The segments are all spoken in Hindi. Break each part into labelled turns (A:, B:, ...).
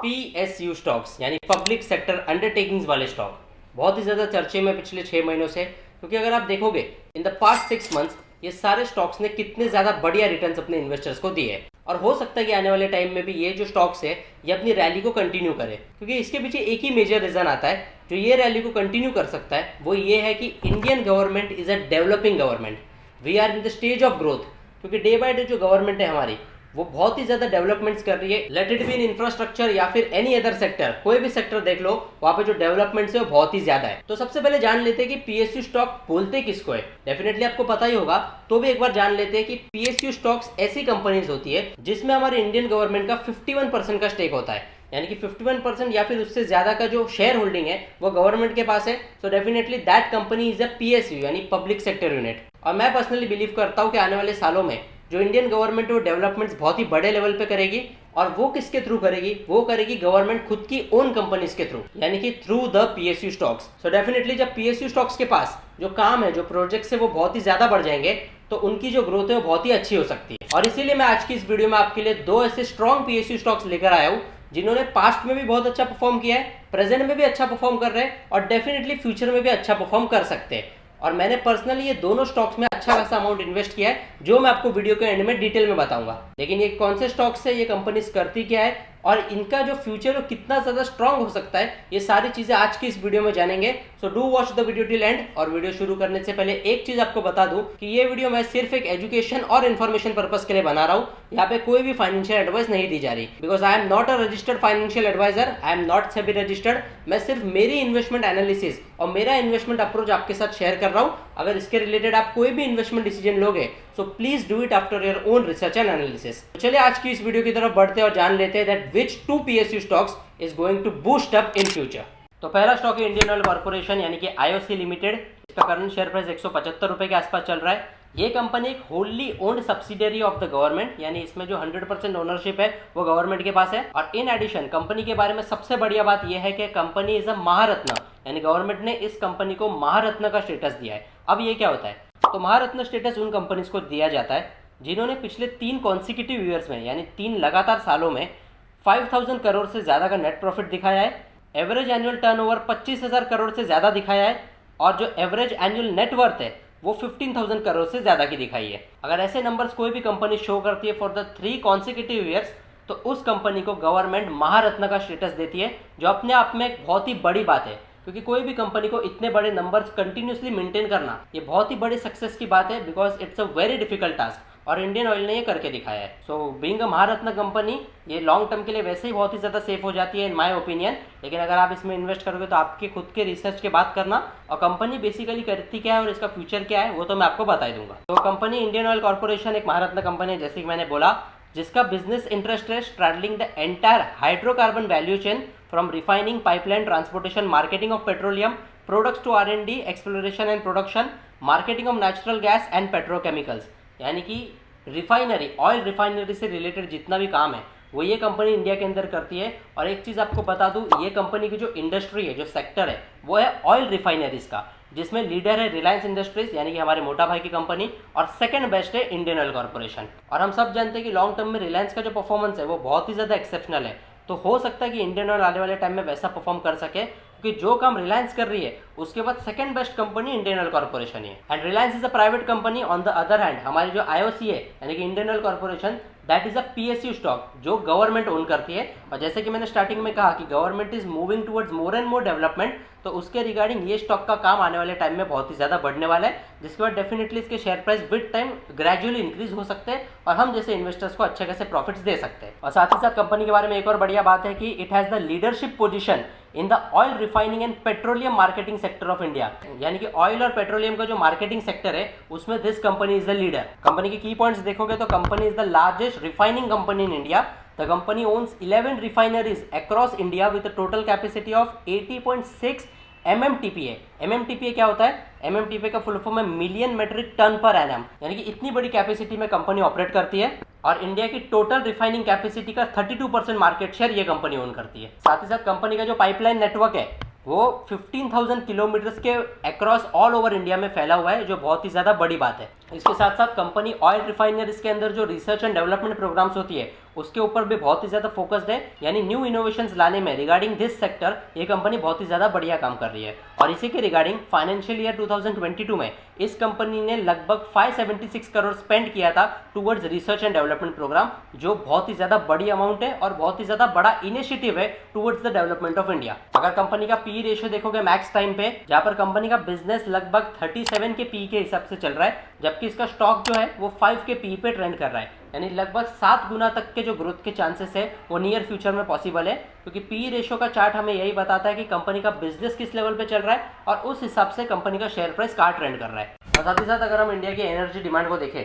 A: PSU स्टॉक्स यानी पब्लिक सेक्टर अंडरटेकिंग्स वाले स्टॉक बहुत ही ज़्यादा चर्चे में पिछले 6 महीनों से, क्योंकि अगर आप देखोगे इन द पास्ट 6 मंथ्स ये सारे स्टॉक्स ने कितने ज़्यादा बढ़िया रिटर्न्स अपने इन्वेस्टर्स को दिए हैं। और हो सकता है कि आने वाले टाइम में भी ये जो स्टॉक्स है ये अपनी रैली को कंटिन्यू करे, क्योंकि इसके पीछे एक ही मेजर रीज़न आता है जो ये रैली को कंटिन्यू कर सकता है। वो ये है कि Indian government is a developing government, we are in the stage of growth. क्योंकि डे बाय डे जो गवर्नमेंट है हमारी वो बहुत ही ज्यादा डेवलपमेंट्स कर रही है, let it be in infrastructure या फिर एनी अदर सेक्टर, कोई भी सेक्टर देख लो वहां पे जो डेवलपमेंट्स है वो बहुत ही ज्यादा है। तो सबसे पहले जान लेते हैं कि पीएसयू स्टॉक बोलते किसको है। डेफिनेटली आपको पता ही होगा, तो भी एक बार जान लेते हैं कि पीएसयू स्टॉक्स ऐसी कंपनीज होती है जिसमें हमारे इंडियन गवर्नमेंट का 51% का स्टेक होता है, यानी कि 51% या फिर उससे ज्यादा का जो शेयर होल्डिंग है वो गवर्नमेंट के पास है। So definitely that company is a PSU यानी पब्लिक सेक्टर यूनिट। और मैं पर्सनली बिलीव करता हूँ कि आने वाले सालों में जो इंडियन गवर्नमेंट है वो डेवलपमेंट्स बहुत ही बड़े लेवल पे करेगी, और वो किसके थ्रू करेगी, वो करेगी गवर्नमेंट खुद की ओन कंपनीज के थ्रू, यानी कि through the PSU stocks. So definitely जब पीएसयू स्टॉक्स के पास जो काम है, जो प्रोजेक्ट्स है वो बहुत ही ज्यादा बढ़ जाएंगे, तो उनकी जो ग्रोथ है वो बहुत ही अच्छी हो सकती है। और इसीलिए मैं आज की इस वीडियो में आपके लिए दो ऐसे स्ट्रॉन्ग पीएसयू स्टॉक्स लेकर आया हूँ जिन्होंने पास्ट में भी बहुत अच्छा परफॉर्म किया है, प्रेजेंट में भी अच्छा परफॉर्म कर रहे हैं और डेफिनेटली फ्यूचर में भी अच्छा परफॉर्म कर सकते हैं। और मैंने पर्सनली ये दोनों स्टॉक्स में अच्छा खासा अमाउंट इन्वेस्ट किया है, जो मैं आपको वीडियो के एंड में डिटेल में बताऊंगा। लेकिन ये कौन से स्टॉक्स है, ये कंपनीज करती क्या है और इनका जो फ्यूचर है कितना ज्यादा स्ट्रांग हो सकता है, ये सारी चीजें आज की इस वीडियो में जानेंगे। So do watch the video till and. और वीडियो शुरू करने से पहले एक चीज आपको बता दूं कि ये वीडियो मैं सिर्फ एक एजुकेशन और इन्फॉर्मेशन पर्पस के लिए बना रहा हूँ। यहाँ पे कोई भी फाइनेंशियल एडवाइस नहीं दी जा रही, because I am not a registered financial adviser, I am not SEBI registered. मैं सिर्फ मेरी इन्वेस्टमेंट एनालिसिस और मेरा इन्वेस्टमेंट अप्रोच आपके साथ शेयर कर रहा हूँ। अगर इसके रिलेटेड आप कोई भी इन्वेस्टमेंट डिसीजन लोगे so please do it after your own research and analysis. तो चलिए आज की इस वीडियो की तरफ बढ़ते हैं और जान लेते हैं that which two PSU stocks is going to boost up in future. तो पहला स्टॉक है इंडियन ऑयल कॉर्पोरेशन यानी कि आईओसी लिमिटेड। इसका करंट शेयर प्राइस 175 रुपए के आसपास चल रहा है। ये कंपनी एक wholly owned subsidiary of the government, यानी इसमें जो 100% ओनरशिप है वो गवर्नमेंट के पास है। और इन एडिशन कंपनी के बारे में सबसे बढ़िया बात यह है कि कंपनी इज अ महारत्न, यानी गवर्नमेंट ने इस कंपनी को महारत्न का स्टेटस दिया है। अब ये क्या होता है, तो महारत्न स्टेटस उन कंपनीज को दिया जाता है जिन्होंने पिछले 3 कॉन्सिक्यूटिव ईयर्स में, यानी 3 लगातार सालों में 5000 करोड़ से ज्यादा का नेट प्रॉफिट दिखाया है, एवरेज एनुअल टर्नओवर 25,000 करोड़ से ज्यादा दिखाया है, और जो एवरेज एनुअल नेटवर्थ है वो 15,000 करोड़ से ज्यादा की दिखाई है। अगर ऐसे नंबर्स कोई भी कंपनी शो करती है फॉर द 3 कॉन्सिक्यूटिव ईयर्स, तो उस कंपनी को गवर्नमेंट महारत्न का स्टेटस देती है, जो अपने आप में एक बहुत ही बड़ी बात है, क्योंकि कोई भी कंपनी को इतने बड़े नंबर्स कंटिन्यूसली मेंटेन करना ये बहुत ही बड़ी सक्सेस की बात है, because it's a very difficult task, और इंडियन ऑयल ने ये करके दिखाया है। So being a Maharatna company ये लॉन्ग टर्म के लिए वैसे ही बहुत ही ज़्यादा सेफ हो जाती है इन माय ओपिनियन। लेकिन अगर आप इसमें इन्वेस्ट करोगे तो आपके खुद के रिसर्च के बात करना, और कंपनी बेसिकली करती क्या है और इसका फ्यूचर क्या है वो तो मैं आपको बता ही दूंगा। तो कंपनी इंडियन ऑयल कॉर्पोरेशन एक महारत्न कंपनी है, जैसे कि मैंने बोला, जिसका बिजनेस इंटरेस्ट है straddling the entire hydrocarbon value chain from refining, pipeline, transportation, marketing of petroleum products to R&D, exploration and production, marketing of natural gas and petrochemicals. यानी कि रिफाइनरी, ऑयल रिफाइनरी से रिलेटेड जितना भी काम है वो ये कंपनी इंडिया के अंदर करती है। और एक चीज़ आपको बता दूं, ये कंपनी की जो इंडस्ट्री है, जो सेक्टर है, वो है ऑयल रिफाइनरीज का, जिसमें लीडर है रिलायंस इंडस्ट्रीज यानी कि हमारे मोटा भाई की कंपनी, और सेकंड बेस्ट है इंडियन ऑयल कॉर्पोरेशन। और हम सब जानते हैं कि लॉन्ग टर्म में रिलायंस का जो परफॉर्मेंस है वो बहुत ही ज़्यादा एक्सेप्शनल है। तो हो सकता है कि इंडियन ऑयल आने वाले टाइम में वैसा परफॉर्म कर सके, क्योंकि जो काम रिलायंस कर रही है उसके बाद second best company Indian Oil Corporation है। And Reliance is a private company. On the other hand हमारी जो आईओसी है यानी कि Indian Oil Corporation, that is a PSU stock जो गवर्नमेंट ओन करती है। और जैसे कि मैंने स्टार्टिंग में कहा कि government is moving towards more and more development, तो उसके रिगार्डिंग ये स्टॉक का काम आने वाले टाइम में बहुत ही ज्यादा बढ़ने वाला है, जिसके बाद डेफिनेटली इसके share price with time gradually increase हो सकते हैं और हम जैसे इन्वेस्टर्स को अच्छे खासे प्रॉफिट्स दे सकते हैं। और साथ ही साथ कंपनी के बारे में एक और बढ़िया बात है कि it has the leadership position in the oil refining and petroleum marketing sector of India, यानी कि ऑयल और पेट्रोलियम का जो मार्केटिंग सेक्टर है उसमें this company is the leader. Company के की पॉइंट्स देखोगे तो company is the largest refining company in India. The company ons 11 refineries across India with a total capacity of 80.6 MMTPA। MMTPA क्या होता है? MMTPA का फुल फॉर्म है million metric tonne per annum, यानी कि इतनी बड़ी कैपेसिटी में कंपनी ऑपरेट करती है। और इंडिया की टोटल रिफाइनिंग कैपेसिटी का 32% मार्केट शेयर ये कंपनी ओन करती है। साथ ही साथ कंपनी का जो पाइपलाइन नेटवर्क है वो 15,000 किलोमीटर्स के अक्रॉस ऑल ओवर इंडिया में फैला हुआ है, जो बहुत ही ज़्यादा बड़ी बात है। इसके साथ साथ कंपनी ऑयल रिफाइनरीज के अंदर जो रिसर्च एंड डेवलपमेंट प्रोग्राम्स होती है उसके ऊपर भी बहुत ही ज़्यादा फोकस्ड है, यानी न्यू इनोवेशंस लाने में रिगार्डिंग दिस सेक्टर ये कंपनी बहुत ही ज़्यादा बढ़िया काम कर रही है। और इसी के रिगार्डिंग फाइनेंशियल ईयर 2022 में इस कंपनी ने लगभग 576 करोड़ स्पेंड किया था towards research and development programme, जो बहुत ही ज़्यादा बड़ी अमाउंट है और बहुत ही ज़्यादा बड़ा इनिशिएटिव है towards the development of India. अगर कंपनी का पी रेशियो देखोगे मैक्स टाइम पे, जहाँ पर कंपनी का बिजनेस लगभग 37 के पी के हिसाब से चल रहा है, जबकि इसका स्टॉक जो है वो 5 के पी पे ट्रेंड कर रहा है, यानी लगभग 7 गुना तक के जो ग्रोथ के चांसेस है वो नियर फ्यूचर में पॉसिबल है, क्योंकि पी रेशियो का चार्ट हमें यही बताता है कि कंपनी का बिजनेस किस लेवल पे चल रहा है और उस हिसाब से कंपनी का शेयर प्राइस कहाँ ट्रेंड कर रहा है। और साथ ही साथ अगर हम इंडिया की एनर्जी डिमांड को देखें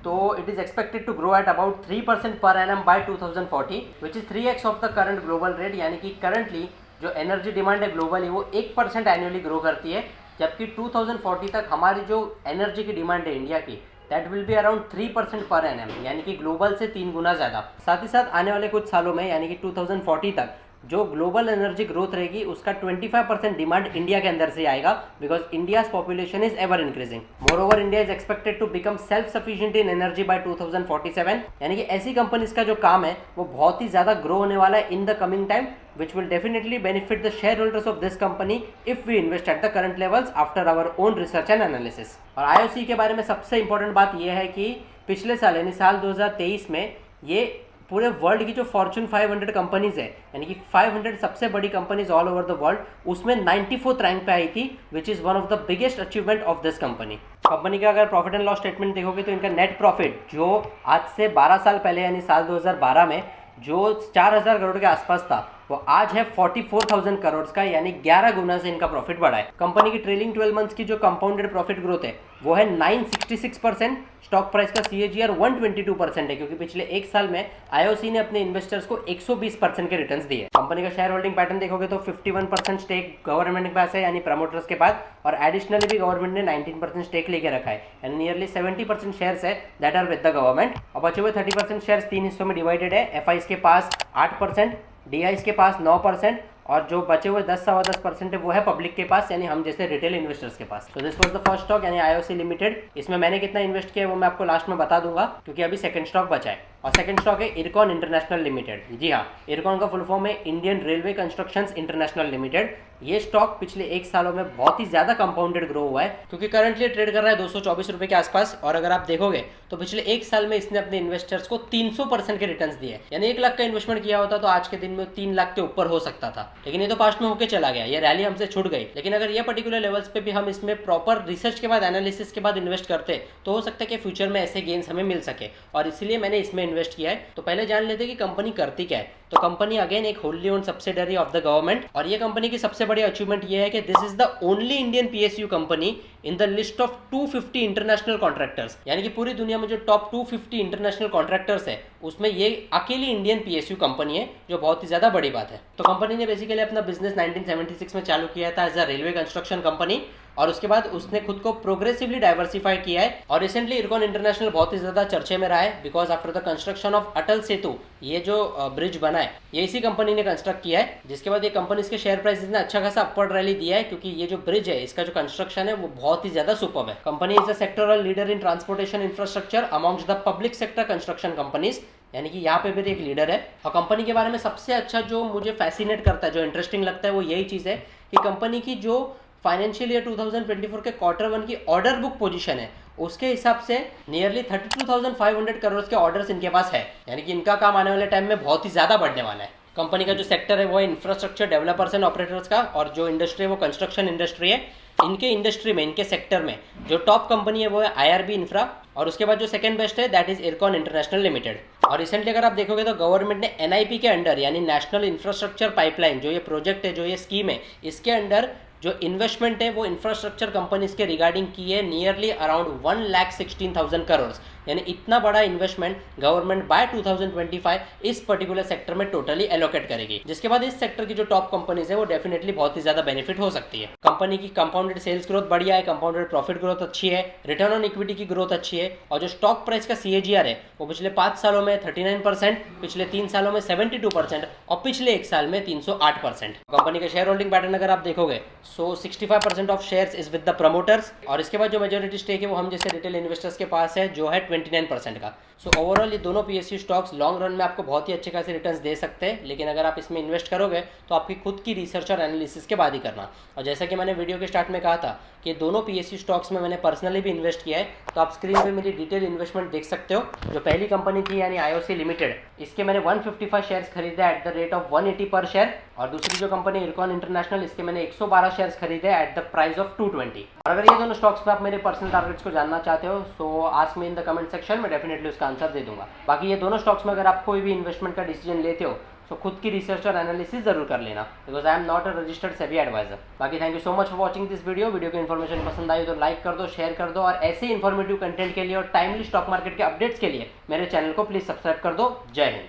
A: तो it is expected to grow at about 3% per annum by 2040, which is 3x of the current global rate, यानी कि करंटली जो एनर्जी डिमांड है ग्लोबली वो 1% एनुअली ग्रो करती है, जबकि 2040 तक हमारी जो एनर्जी की डिमांड है इंडिया की that will be around 3% per annum, यानी कि ग्लोबल से 3 गुना ज़्यादा। साथ ही साथ आने वाले कुछ सालों में यानी कि 2040 तक जो ग्लोबल एनर्जी ग्रोथ रहेगी उसका 25% डिमांड इंडिया के अंदर से आएगा, because India's population is ever increasing. Moreover India is expected to become self sufficient in energy by 2047, यानी कि ऐसी कंपनीज का जो काम है वो बहुत ही ज़्यादा ग्रो होने वाला है in the coming time, which will definitely benefit the shareholders of this company if we invest at the current levels after our own research and analysis। और IOC के बारे में सबसे इंपॉर्टेंट बात यह है कि पिछले साल यानी साल 2023 में ये पूरे वर्ल्ड की जो फॉर्चून 500 कंपनीज है, यानी कि 500 सबसे बड़ी companies all over the world, उसमें 94th रैंक पे आई थी, which is one of the biggest achievement of this company. Company का अगर प्रॉफिट एंड लॉस स्टेटमेंट देखोगे तो इनका नेट प्रॉफिट जो आज से 12 साल पहले यानी साल 2012 में जो 4,000 करोड़ के आसपास था वो आज है 44,000 करोड़ का, यानी 11 गुना से इनका प्रॉफिट बढ़ा है। कंपनी की ट्रेलिंग 12 मंथ्स की जो कंपाउंडेड प्रॉफिट ग्रोथ है वो है 966%, स्टॉक प्राइस का CAGR 122% है, क्योंकि पिछले एक साल में IOC ने अपने इन्वेस्टर्स को 120% के रिटर्न्स दिए। कंपनी का शेयर होल्डिंग पैटर्न देखोगे तो 51% स्टेक गवर्नमेंट के पास है यानी प्रमोटर्स के पास, और एडिशनली भी गवर्नमेंट ने 19% स्टेक लेके रखा है, यानी नियरली 70% शेयर्स है that are with the government. और बचे हुए 30% शेयर्स 3 हिस्सों में डिवाइडेड है, FIs के पास 8%, DIs के पास 9%, और जो बचे हुए 10-10% है वो है पब्लिक के पास, यानी हम जैसे रिटेल इन्वेस्टर्स के पास। तो this was the first stock यानी IOC लिमिटेड। इसमें मैंने कितना इन्वेस्ट किया है वो मैं आपको लास्ट में बता दूंगा, क्योंकि अभी सेकंड स्टॉक बचा है, और सेकंड स्टॉक है इरकॉन इंटरनेशनल लिमिटेड। जी हाँ, इरकॉन का फुल फॉर्म है Indian railway constructions international limited. ये स्टॉक पिछले एक सालों में बहुत ही ज्यादा कंपाउंडेड ग्रो हुआ है, क्योंकि करंटली ट्रेड कर रहा है 224 रुपए के आसपास, और अगर आप देखोगे तो पिछले एक साल में इसने अपने इन्वेस्टर्स को 300% के रिटर्न्स दिए, यानी 1 लाख का इन्वेस्टमेंट किया होता तो आज के दिन में 3 लाख के ऊपर हो सकता था, लेकिन ये तो पास्ट में होके चला गया, ये रैली हमसे छूट गई। लेकिन अगर ये पर्टिकुलर लेवल्स पे भी हम इसमें प्रॉपर रिसर्च के बाद एनालिसिस के बाद इन्वेस्ट करते तो हो सकता है कि फ्यूचर में ऐसे गेन्स हमें मिल सके, और इसलिए मैंने इसमें इन्वेस्ट किया है। तो पहले जान लेते कि कंपनी करती क्या है। तो कंपनी अगेन एक होल्डली owned subsidiary of the government, और ये कंपनी की सबसे बड़ी अचीवमेंट ये है कि this is the only Indian PSU company in the list of 250 international contractors, यानी कि पूरी दुनिया में जो टॉप 250 इंटरनेशनल कॉन्ट्रैक्टर्स है उसमें ये अकेली इंडियन PSU कंपनी है, जो बहुत ही ज्यादा बड़ी बात है। तो कंपनी ने बेसिकली अपना बिजनेस 1976 में चालू किया था as a railway construction company, और उसके बाद उसने खुद को प्रोग्रेसिवली डाइवर्सिफाई किया है, और रिसेंटली इरकॉन इंटरनेशनल बहुत ही ज्यादा चर्चे में रहा है, because after the construction of Atal Setu, ये जो ब्रिज बना है ये इसी कंपनी ने कंस्ट्रक्ट किया है, जिसके बाद ये कंपनी इसके शेयर प्राइस ने अच्छा खासा अपवर्ड रैली दिया है, क्योंकि ये जो ब्रिज है इसका जो कंस्ट्रक्शन है वो बहुत ही ज्यादा सुपर्ब है। Company is a sectoral leader in transportation infrastructure amongst the public sector construction companies, यानी कि यहाँ पे भी एक लीडर है। और कंपनी के बारे में सबसे अच्छा जो मुझे फैसिनेट करता है, जो इंटरेस्टिंग लगता है, वो यही चीज़ है कि कंपनी की जो फाइनेंशियल ईयर 2024 के Q1 की ऑर्डर बुक पोजीशन है उसके हिसाब से नियरली 32,500 करोड़ के ऑर्डर्स इनके पास है, यानी कि इनका काम आने वाले टाइम में बहुत ही ज़्यादा बढ़ने वाला है। कंपनी का जो सेक्टर है वो है इंफ्रास्ट्रक्चर डेवलपर्स एंड ऑपरेटर्स का, और जो इंडस्ट्री है वो कंस्ट्रक्शन इंडस्ट्री है। इनके इंडस्ट्री में, इनके सेक्टर में जो टॉप कंपनी है वो है IRB इंफ्रा, और उसके बाद जो सेकंड बेस्ट है that is IRCON international limited. और रिसेंटली अगर आप देखोगे तो गवर्नमेंट ने NIP के अंडर यानी नेशनल इंफ्रास्ट्रक्चर पाइपलाइन, जो ये प्रोजेक्ट है, जो ये स्कीम है, इसके अंडर जो इन्वेस्टमेंट है वो इंफ्रास्ट्रक्चर कंपनीज के रिगार्डिंग की है नियरली अराउंड 1,16,000 करोड़, यानी इतना बड़ा इन्वेस्टमेंट गवर्नमेंट बाय 2025 इस पर्टिकुलर सेक्टर में टोटली एलोकेट करेगी, जिसके बाद इस सेक्टर की जो टॉप कंपनीज है वो डेफिनेटली बहुत ही ज्यादा बेनिफिट हो सकती है। कंपनी की कंपाउंडेड सेल्स ग्रोथ बढ़िया है, कंपाउंडेड प्रॉफिट ग्रोथ अच्छी है, रिटर्न ऑन इक्विटी की ग्रोथ अच्छी है, और जो स्टॉक प्राइस का CAGR है वो पिछले 5 सालों में 39%, पिछले 3 सालों में 72% और पिछले 1 साल में 308%। कंपनी का शेयर होल्डिंग पैटर्न अगर आप देखोगे सो 65% of shares is with the promoters, और इसके बाद जो मेजोरिटी स्टेक है वो हम जैसे रिटेल इन्वेस्टर्स के पास है जो है 29% का। सो ओवरऑल ये दोनों PSU स्टॉक्स लॉन्ग रन में आपको बहुत ही अच्छे खासे रिटर्न्स दे सकते हैं, लेकिन अगर आप इसमें इन्वेस्ट करोगे तो आपकी खुद की रिसर्च और एनालिसिस के बाद ही करना। और जैसा कि मैंने वीडियो के स्टार्ट में कहा था कि दोनों PSU स्टॉक्स में मैंने पर्सनली भी इन्वेस्ट किया है, तो आप स्क्रीन पे मेरी डिटेल इन्वेस्टमेंट देख सकते हो। जो पहली कंपनी थी यानी IOC लिमिटेड, इसके मैंने 155 शेयर्स खरीदे एट द रेट ऑफ 180 पर शेयर, और दूसरी जो कंपनी इरकॉन इंटरनेशनल, इसके मैंने 112 शेयर्स खरीदे एट द प्राइस ऑफ 220। और अगर ये दोनों स्टॉक्स पे आप मेरे पर्सनल टारगेट्स को जानना चाहते हो सो ask me in the comment section में, डेफिनेटली उसका आंसर दे दूंगा। बाकी ये दोनों स्टॉक्स में अगर आप कोई भी इन्वेस्टमेंट का डिसीजन लेते हो तो खुद की रिसर्च और एनालिसिस जरूर कर लेना, because I am not a registered SEBI advisor. बाकी thank you so much for watching this video की इन्फॉर्मेशन पसंद आई तो लाइक कर दो, शेयर कर दो, और ऐसे इन्फॉर्मेटिव कंटेंट के लिए और टाइमली स्टॉक मार्केट के अपडेट्स के लिए मेरे चैनल को प्लीज सब्सक्राइब कर दो। जय हिंद।